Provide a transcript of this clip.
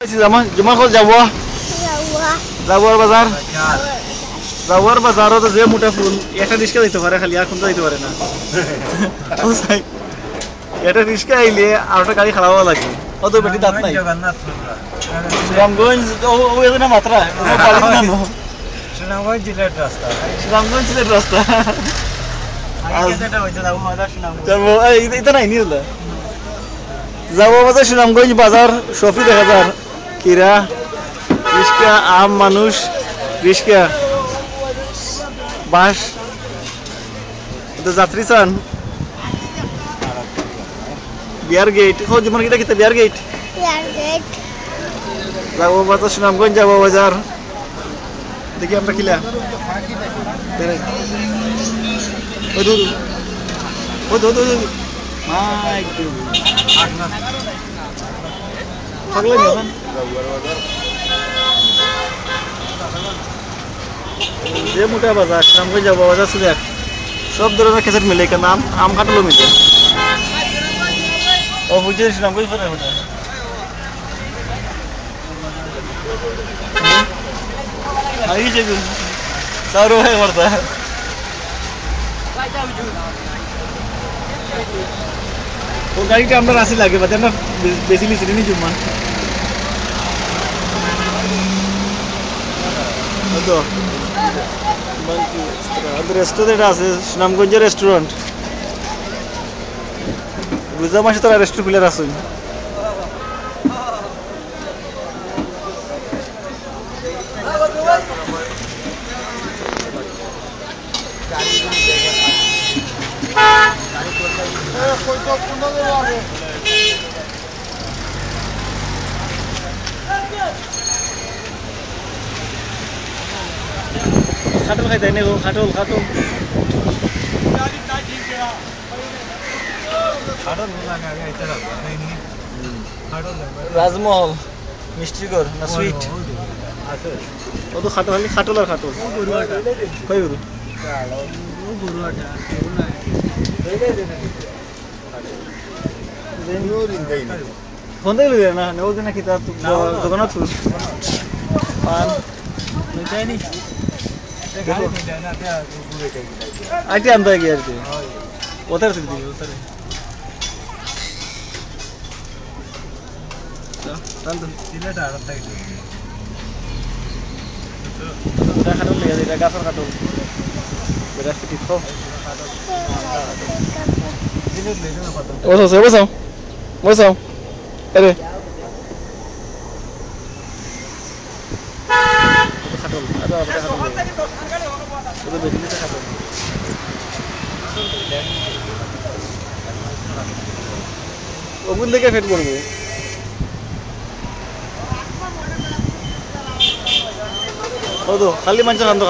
জমা কল যাব যাবর বাজার যাবর বাজারত যে মোটা ফুল একটা রিস্কা দিতে পারে খালি আর কোনটা দিতে পারে না এটা রিস্কা আইলে আর একটা গাড়ি খারাপ লাগবে অত বেটি দাঁত নাই রামগঞ্জ ও এখানে মাত্রা সুনামগঞ্জ জেলার রাস্তা রামগঞ্জ জেলার রাস্তা এটা নাই নিউজ যাব বাজার সুনামগঞ্জ বাজার সফি দেখা যার কিরা রিস্কা আম মানুষ রিস্কা বাস যাত্রী চান বিয়ার গেট যেমন কিটা কিতা বিয়ার গেট যাব বাজার সুনামগঞ্জ যাব বাজার দেখি আমরা কিলা যে মোটা বাজার সুনামগঞ্জ যাব বাজার সুদেখ সব ধরনের খেসার মিলে কেন আম কাটলো মিলে ও বুঝে সুনামগঞ্জ ফোনে ফোনে आई जगह सारो है मरता है वो गाड़ी का আমরা রাশি লাগে বাট আমরা বেসিক্যালি সিরিনি জুম্মা তো বাকি আদর রেস্টুরেন্ট আছে সুনামগঞ্জ রেস্টুরেন্ট গুজা মাসে তারা রেস্টুরেন্ট খুলে রাখছেন খাটল খাইতে নেই খাটল খাটল রাজমহল মিষ্টিকর না সুইট ও তো খাটল খালি খাটল আর খাটল কই গরু ফোন দিয়ে না নেও না কি তা জগন্নাথ পান চাইনি আইটি আমদা গিয়ে আর কি ওতার দিদি ওতার চল তো সিলেট আর তাই এটা খাটল লিয়া এটা গাছর খাটল এটা কি ঠিক সিলেট বসো বসো আরে খাটল আদা খাটল itu begini tuh satu. Ogun deke fit করব ও তো খালি মাংস খান তো